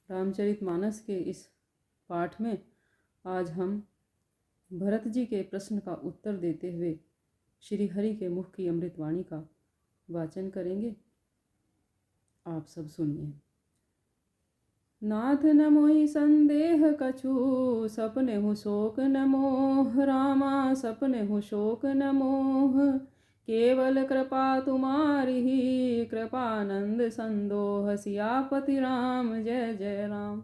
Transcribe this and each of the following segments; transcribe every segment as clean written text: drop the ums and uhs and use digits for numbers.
रामचरितमानस के इस पाठ में आज हम भरत जी के प्रश्न का उत्तर देते हुए श्री हरि के मुख की अमृतवाणी का वाचन करेंगे। आप सब सुनिए। नाथ न मोहि संदेह कछु, सपने हूँ शोक न मोह। रामा सपने हूँ शोक न मोह, केवल कृपा तुम्हारी ही। कृपानंद संदोह, सियापति राम जय जय राम।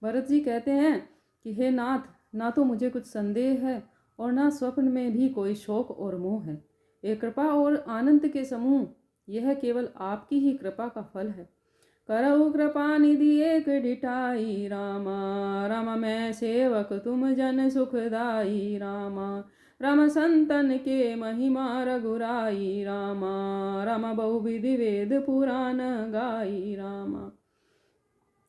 भरत जी कहते हैं कि हे नाथ, ना तो मुझे कुछ संदेह है और ना स्वप्न में भी कोई शोक और मोह है। ये कृपा और आनंद के समूह, यह केवल आपकी ही कृपा का फल है। करहु कृपा निधि एक डिठाई, रामा रामा मैं सेवक तुम जन सुखदाई। रामा राम संतन के महिमा रघुराई। रामा रामा बहुविधि वेद पुराण गाई। रामा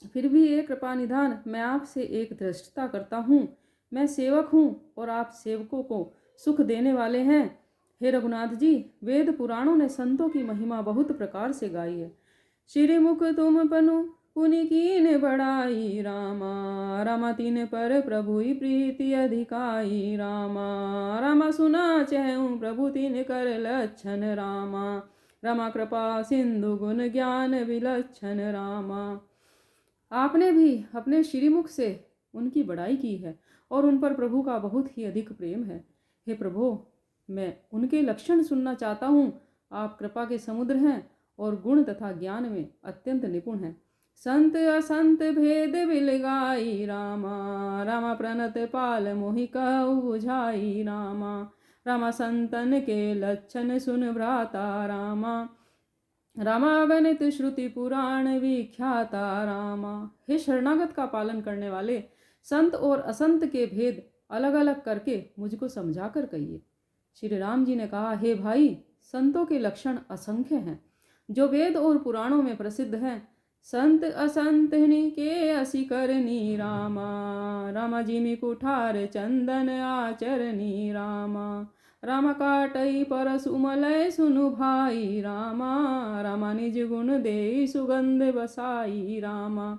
फिर भी एक कृपा निधान, मैं आपसे एक धृष्टता करता हूँ। मैं सेवक हूँ और आप सेवकों को सुख देने वाले हैं। हे रघुनाथ जी, वेद पुराणों ने संतों की महिमा बहुत प्रकार से गाई है। श्रीमुख तुम पनु पुनि कीन बढ़ाई। रामा रामा तीन पर प्रभु प्रीति अधिकाई। रामा रामा सुना चहु प्रभु तीन कर लक्षण। रामा रामा कृपा सिंधु गुण ज्ञान विलक्षण। रामा आपने भी अपने श्रीमुख से उनकी बड़ाई की है और उन पर प्रभु का बहुत ही अधिक प्रेम है। हे प्रभु, मैं उनके लक्षण सुनना चाहता हूँ। आप कृपा के समुद्र हैं और गुण तथा ज्ञान में अत्यंत निपुण हैं। संत असंत भेद बिलगाई। रामा रामा प्रणत पाल मोहि कहु बुझाई। रामा रामा संतन के लक्षण सुन भ्राता। रामा रामा गणित श्रुति पुराण विख्याता। रामा हे शरणागत का पालन करने वाले, संत और असंत के भेद अलग अलग करके मुझको समझा कर कहिए। श्री राम जी ने कहा, हे भाई, संतों के लक्षण असंख्य हैं जो वेद और पुराणों में प्रसिद्ध हैं। संत असंत के असी करनी। रामा रामा जिमि कुठार चंदन आचरनी। रामा रामा काटई परसु मलय सुनु भाई। रामा रामा निज गुण दे सुगंध बसाई। रामा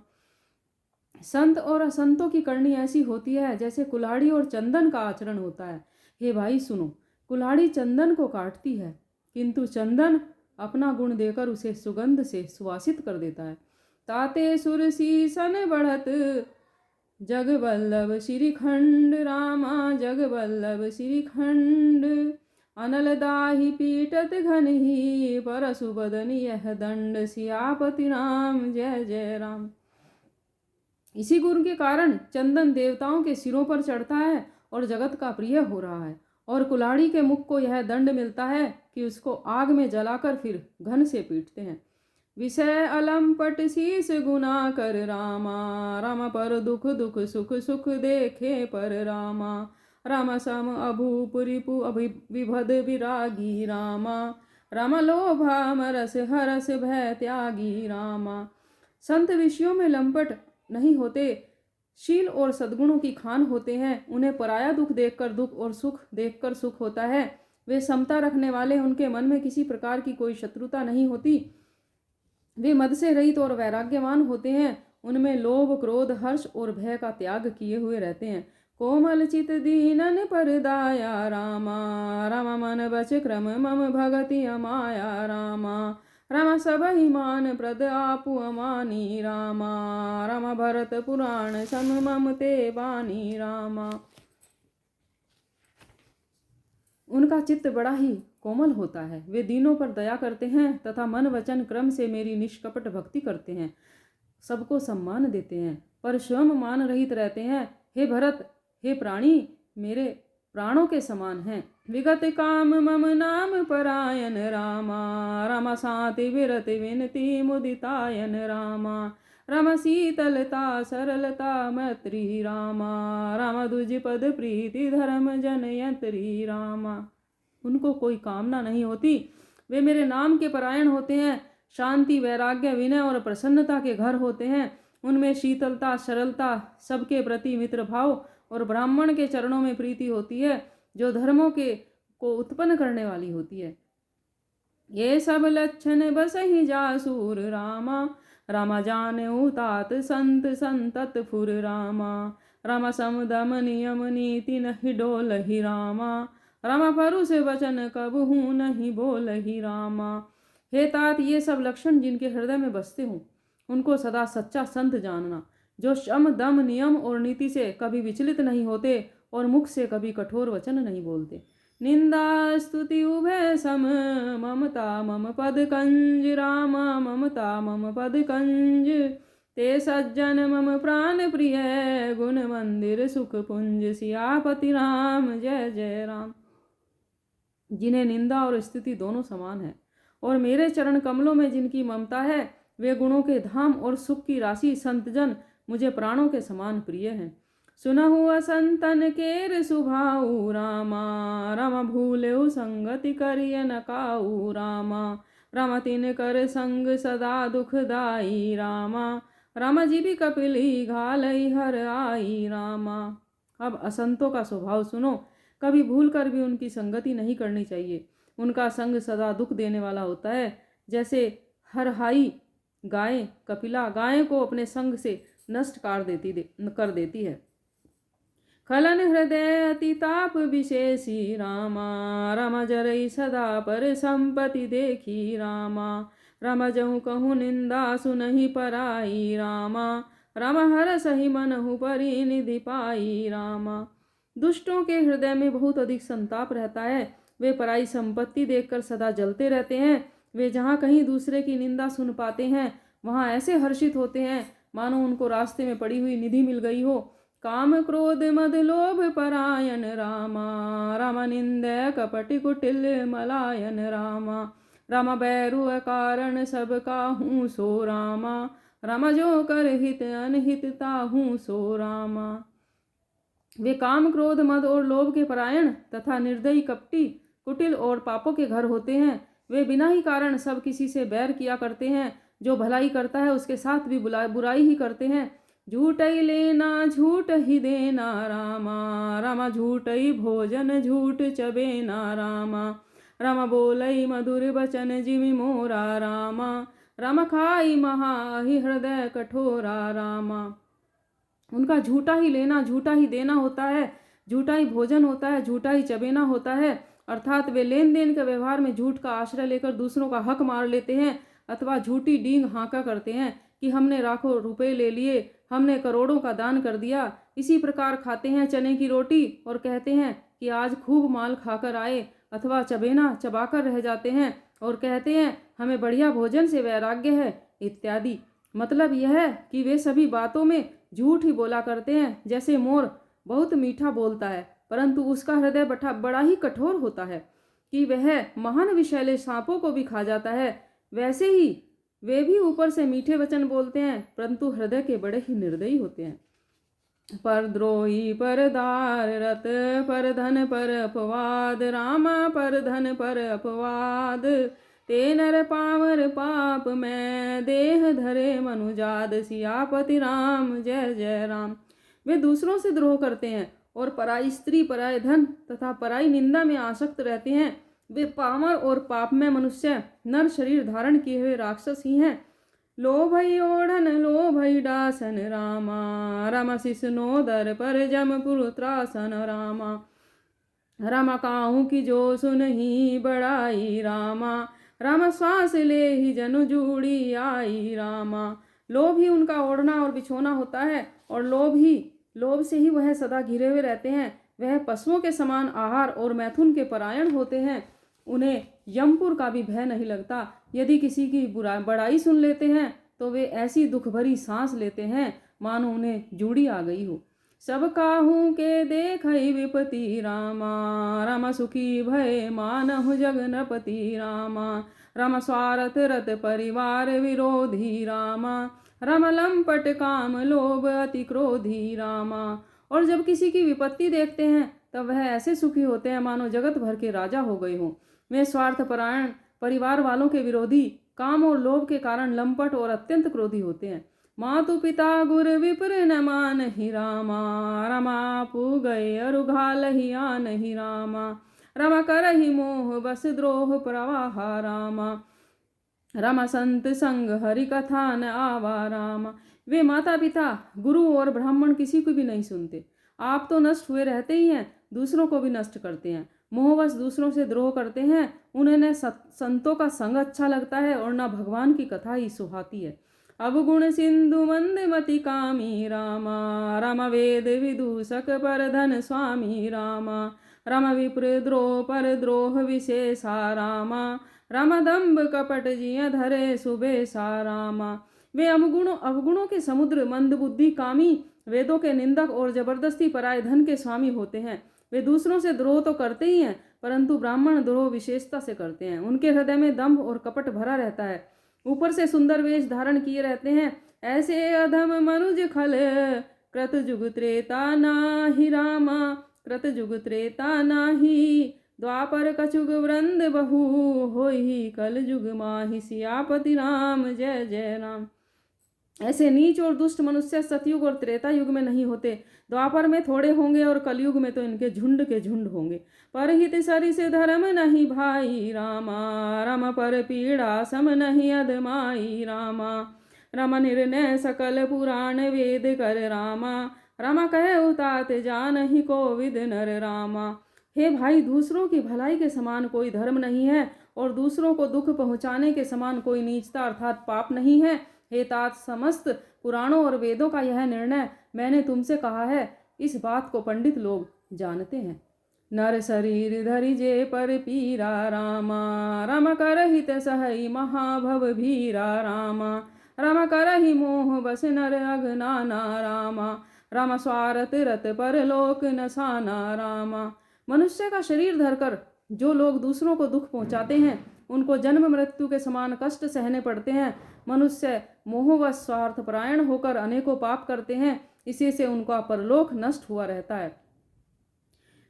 संत और असंतों की करनी ऐसी होती है जैसे कुल्हाड़ी और चंदन का आचरण होता है। हे भाई सुनो, कुल्हाड़ी चंदन को काटती है, किंतु चंदन अपना गुण देकर उसे सुगंध से सुवासित कर देता है। ताते सुरसी सन बढ़त जग वल्लभ श्रीखंड। रामा जग वल्लभ श्रीखंड, अनल दाही पीटत घन ही। परसु बदन यह दंड, सियापति राम जय जय राम। इसी गुण के कारण चंदन देवताओं के सिरों पर चढ़ता है और जगत का प्रिय हो रहा है, और कुल्हाड़ी के मुख को यह दंड मिलता है कि उसको आग में जलाकर फिर घन से पीटते हैं। विषय अलंपट शीस गुना कर। रामा रामा पर दुख दुख सुख सुख देखे पर। रामा रामा सम अभूप रिपु विभद विरागी। रामा रामा लोभा मरस हरस भय त्यागी। रामा संत विषयों में लंपट नहीं होते, शील और सद्गुणों की खान होते हैं। उन्हें पराया दुख देखकर दुख और सुख देखकर सुख होता है। वे समता रखने वाले, उनके मन में किसी प्रकार की कोई शत्रुता नहीं होती। वे मद से रहित और वैराग्यवान होते हैं। उनमें लोभ क्रोध हर्ष और भय का त्याग किए हुए रहते हैं। कोमल चित दीनन पर दाया। रामा रामा मन बच क्रम मम भगति अमाया। रामा रामा सब ही मान प्रद आपु अमानी। रामा रामा भरत पुराण सम मम ते बानी। रामा उनका चित्त बड़ा ही कोमल होता है। वे दीनों पर दया करते हैं तथा मन वचन क्रम से मेरी निष्कपट भक्ति करते हैं। सबको सम्मान देते हैं पर स्वयं मान रहित रहते हैं। हे भरत, हे प्राणी मेरे प्राणों के समान हैं। विगत काम मम नाम परायण। रामा रामा शांति विरत विनती मुदितायन। रामा रामा शीतलता सरलता मैत्री। रामा रामा दुज पद प्रीति धर्म जनयत्री। रामा उनको कोई कामना नहीं होती, वे मेरे नाम के परायण होते हैं। शांति वैराग्य विनय और प्रसन्नता के घर होते हैं। उनमें शीतलता सरलता सबके प्रति मित्र भाव और ब्राह्मण के चरणों में प्रीति होती है जो धर्मों को उत्पन्न करने वाली होती है। ये सब लक्षण बस ही जासूर। रामा रामा जानेऊ तात संत संतत फुर रामा। रामा सम दम नियम नीति नहीं डोलहि रामा। रामा परुष वचन कबहू नहीं बोलहि रामा। हे तात, ये सब लक्षण जिनके हृदय में बसते हों उनको सदा सच्चा संत जानना, जो शम दम नियम और नीति से कभी विचलित नहीं होते और मुख से कभी कठोर वचन नहीं बोलते। निंदा स्तुति उभय सम ममता मम पद कंज रामा। ममता मम पद कंज ते सज्जन मम प्राण प्रिय। गुण मंदिर सुख पुंज सियापति राम जय जय राम। जिन्हें निंदा और स्तुति दोनों समान है और मेरे चरण कमलों में जिनकी ममता है वे गुणों के धाम और सुख की राशि संतजन मुझे प्राणों के समान प्रिय हैं। सुनहु असंतन केर सुभाऊ रामा। रामा भूलेउ संगति करिय न काऊ रामा। रामा तिन कर संग सदा दुखदाई रामा। रामा जी भी कपिली घालई हर आई रामा। अब असंतों का स्वभाव सुनो। कभी भूल कर भी उनकी संगति नहीं करनी चाहिए। उनका संग सदा दुख देने वाला होता है। जैसे हरहाई गाय कपिला गाय को अपने संग से नष्ट कर देती है। खलन हृदय अति ताप विशेषी रामा। रामा जरई सदा पर संपत्ति देखी रामा। रामा जहु कहूँ निंदा सुनहि पराई रामा। रामा हर सही मनहु परी निधि पाई रामा। दुष्टों के हृदय में बहुत अधिक संताप रहता है। वे पराई संपत्ति देखकर सदा जलते रहते हैं। वे जहाँ कहीं दूसरे की निंदा सुन पाते हैं वहाँ ऐसे हर्षित होते हैं मानो उनको रास्ते में पड़ी हुई निधि मिल गई हो। काम क्रोध मद लोभ परायण रामा। रामा निंदय कपटि कुटिल मलायन रामा। रामा बैरु अकारण सब काहू सो रामा। रामा जो कर हित अनहित ताहू सो रामा। वे काम क्रोध मद और लोभ के परायण तथा निर्दयी कपटी कुटिल और पापों के घर होते हैं। वे बिना ही कारण सब किसी से बैर किया करते हैं। जो भलाई करता है उसके साथ भी बुराई ही करते हैं। झूठ ही लेना झूठ ही देना रामा। रामा झूठ ही भोजन झूठ चबेना रामा। रामा बोलई मधुर बचन जिमि मोरा रामा। रामा खाई महा ही हृदय कठोरा रामा। उनका झूठा ही लेना झूठा ही देना होता है। झूठा ही भोजन होता है, झूठा ही चबेना होता है। अर्थात वे लेन देन के व्यवहार में झूठ का आश्रय लेकर दूसरों का हक मार लेते हैं अथवा झूठी डींग हाँका करते हैं कि हमने लाखों रुपए ले लिए, हमने करोड़ों का दान कर दिया। इसी प्रकार खाते हैं चने की रोटी और कहते हैं कि आज खूब माल खाकर आए, अथवा चबेना चबाकर रह जाते हैं और कहते हैं हमें बढ़िया भोजन से वैराग्य है इत्यादि। मतलब यह है कि वे सभी बातों में झूठ ही बोला करते हैं। जैसे मोर बहुत मीठा बोलता है परंतु उसका हृदय बड़ा ही कठोर होता है कि वह महान विषैले सांपों को भी खा जाता है, वैसे ही वे भी ऊपर से मीठे वचन बोलते हैं परंतु हृदय के बड़े ही निर्दयी होते हैं। पर द्रोही पर दार रत पर धन पर अपवाद रामा। पर धन पर अपवाद ते नर पावर पाप में देह धरे मनुजाद। सियापति राम जय जय राम। वे दूसरों से द्रोह करते हैं और पराई स्त्री पराय धन तथा पराई निंदा में आसक्त रहते हैं। वे पामर और पाप में मनुष्य नर शरीर धारण किए हुए राक्षस ही हैं। लोभई ओढ़न लोभई डासन रामा। रामा शिष्नो दर पर जमपुर त्रासन रामा। रामा काहू की जो सुन ही बड़ाई रामा। रामा श्वास ले ही जनु जूड़ी आई रामा। लोभ ही उनका ओढ़ना और बिछोना होता है और लोभ से ही वह सदा घिरे हुए रहते हैं। वह पशुओं के समान आहार और मैथुन के परायण होते हैं। उन्हें यमपुर का भी भय नहीं लगता। यदि किसी की बड़ाई सुन लेते हैं तो वे ऐसी दुख भरी सांस लेते हैं मानो उन्हें जूड़ी आ गई हो। सब काहू के देखई विपति रामा। रामा सुखी भय मानहु जग नृपति रामा। रामा स्वार्थ रत परिवार विरोधी रामा। रामा लंपट काम लोभ अति क्रोधी रामा। और जब किसी की विपत्ति देखते हैं तब वह ऐसे सुखी होते हैं मानो जगत भर के राजा हो गए हों। वे स्वार्थ परायण परिवार वालों के विरोधी काम और लोभ के कारण लंपट और अत्यंत क्रोधी होते हैं। मातु पिता गुर विप्र न मान ही रामा। रामा आपू गए अरुघाल ही आन ही रामा। रामा कर ही मोह बस द्रोह प्रवाह रामा। रामा संत संग हरि कथा न आवा रामा। वे माता पिता गुरु और ब्राह्मण किसी को भी नहीं सुनते। आप तो नष्ट हुए रहते ही हैं, दूसरों को भी नष्ट करते हैं। मोहवश दूसरों से द्रोह करते हैं। उन्हें न संतों का संग अच्छा लगता है और न भगवान की कथा ही सुहाती है। अवगुण सिंधु मंदमति कामी रामा। रामा वेद विदूषक पर धन स्वामी रामा। रामा विप्र द्रोह पर द्रोह विशेषा रामा। रामा दम्भ कपट जिया धरे सुबेसा रामा। वे अवगुणों के समुद्र, मंदबुद्धि, कामी, वेदों के निंदक और जबरदस्ती पराये धन के स्वामी होते हैं। वे दूसरों से द्रोह तो करते ही हैं, परंतु ब्राह्मण द्रोह विशेषता से करते हैं। उनके हृदय में दंभ और कपट भरा रहता है, ऊपर से सुंदर वेश धारण किए रहते हैं। ऐसे अधम मनुज खल कृत जुग त्रेता नाही रामा। कृत जुग त्रेता नाही। द्वापर कछुग वृंद बहु होई कल जुग माहि। सियापति राम जय जय राम। ऐसे नीच और दुष्ट मनुष्य सतयुग और त्रेता युग में नहीं होते। द्वापर में थोड़े होंगे और कलयुग में तो इनके झुंड के झुंड होंगे। परहित सरि से धर्म नहीं भाई रामा। राम पर पीड़ा सम नहीं अधमाई रामा। राम निर्णय सकल पुराण वेद कर रामा। रामा कहे उतात जानहि कोविद नर रामा। हे भाई, दूसरों की भलाई के समान कोई धर्म नहीं है और दूसरों को दुख पहुँचाने के समान कोई नीचता अर्थात पाप नहीं है। हे तात, समस्त पुराणों और वेदों का यह निर्णय मैंने तुमसे कहा है। इस बात को पंडित लोग जानते हैं। नर शरीर धरि जे पर पीरा रामा। राम करहित सहई महाभव भीरा रामा। राम करहि मोह बस नर अगनाना रामा। राम स्वारथ रत पर लोक नसाना रामा। मनुष्य का शरीर धरकर जो लोग दूसरों को दुख पहुंचाते हैं, उनको जन्म मृत्यु के समान कष्ट सहने पड़ते हैं। मनुष्य मोहवश स्वार्थपरायण होकर अनेकों पाप करते हैं, इसी से उनका परलोक नष्ट हुआ रहता है।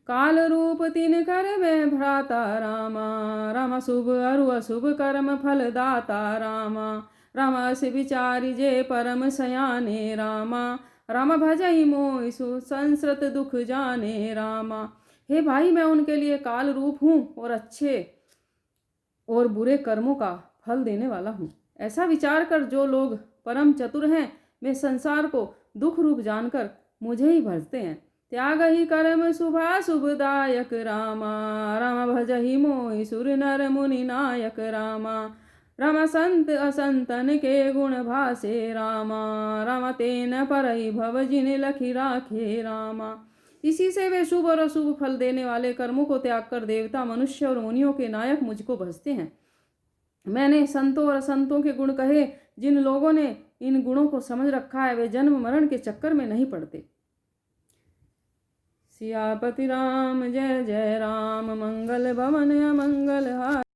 काल रूप तीन कर में भ्राता रामा। राम शुभ अरु अशुभ कर्म फल दाता रामा। राम अस विचारी जे परम सयाने रामा। राम भजहि मोहि संस्कृत दुख जाने रामा। हे भाई, मैं उनके लिए काल रूप हूँ और अच्छे और बुरे कर्मों का फल देने वाला हूँ। ऐसा विचार कर जो लोग परम चतुर हैं, वे संसार को दुख रूप जानकर मुझे ही भजते हैं। त्याग ही कर्म शुभाशुभदायक रामा। राम भजहि मोहि सुर नर मुनि नायक रामा। राम संत असंतन के गुण भासे रामा। राम तेन परहि भव जिन लखि राखे रामा। इसी से वे शुभ और अशुभ फल देने वाले कर्मों को त्याग कर देवता, मनुष्य और मुनियों के नायक मुझको भजते हैं। मैंने संतों और असंतों के गुण कहे। जिन लोगों ने इन गुणों को समझ रखा है, वे जन्म मरण के चक्कर में नहीं पड़ते। सियापति राम जय जय राम। मंगल भवन अमंगल हारी।